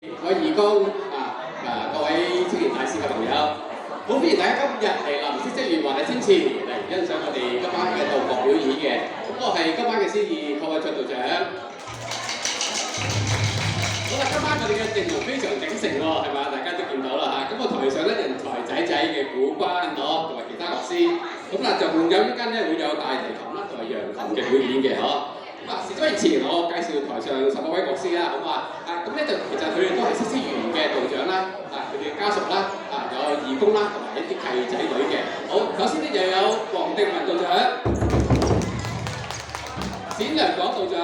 各位義工各位青年大使嘅朋友，好歡迎大家今日嚟臨嗇色園華麗天池嚟欣賞我哋今晚嘅道樂表演嘅。咁我係今晚嘅司儀鄺偉俊道長。好啦，今晚我哋嘅陣容非常鼎盛喎，係嘛？大家都見到啦嚇。咁我台上咧人才仔仔嘅鼓班同埋其他樂師，咁啦仲有呢間咧會有大提琴啦同埋揚琴嘅表演嘅嗬。事不宜遲，我介紹台上16位樂師啦，好嘛？咁咧就其實佢哋都係嗇色園嘅道長啦，佢哋嘅家屬啦，有義工啦，同埋一啲契仔女嘅。好，首先咧又有黃定文道長、冼良廣道長、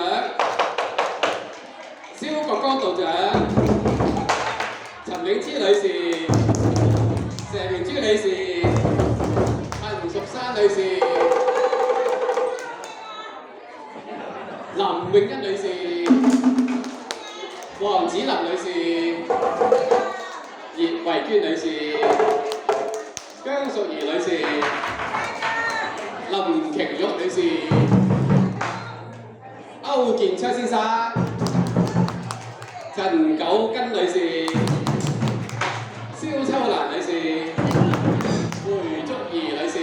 蕭國江道長、陳永芝女士、謝明珠女士、陳淑珊女士。林詠欣女士、黃子琳女士、葉慧娟女士、姜淑儀女士、林瓊玉女士、歐健昌先生、陳九根女士、蕭秋蘭女士、梅竹兒女士、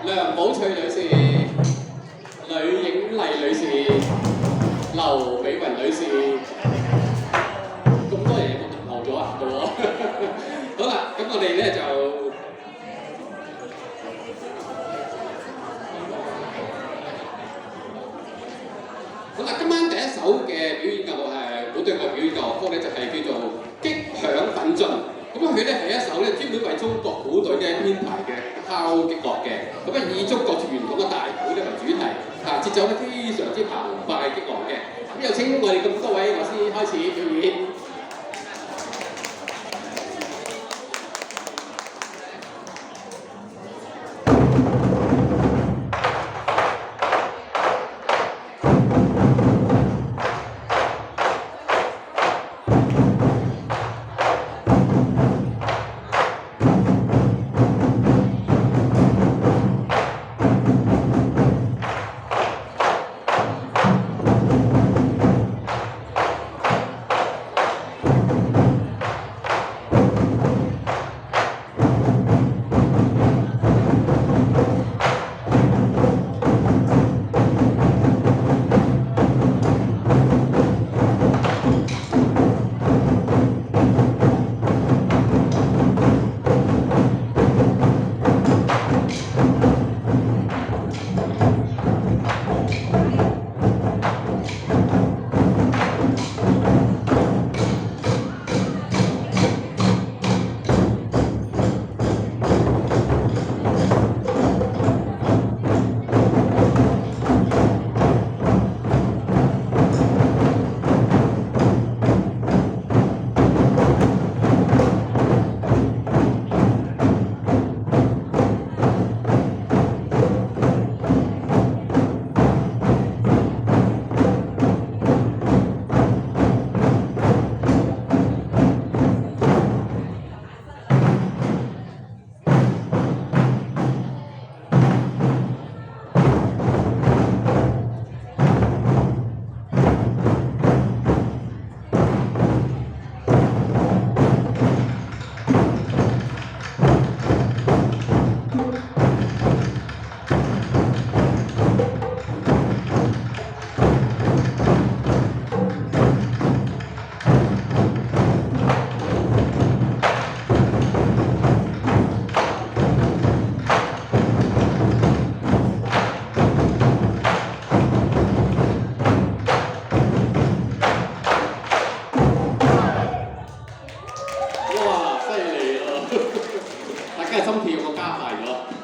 梁寶翠女士、呂影麗女士、劉美雲女士，咁多人有冇漏咗啊？冇好啦，咁我哋咧就好啦，今晚第一首嘅表演嘅古典樂表演嘅樂曲咧就係叫做《擊響奮進》。咁佢咧係一首咧專門為中國鼓隊咧編排嘅敲擊樂嘅，咁以中國傳統嘅大鼓咧為主題，節奏咧非常之澎湃激昂嘅。咁有請我哋咁多位樂師開始表演。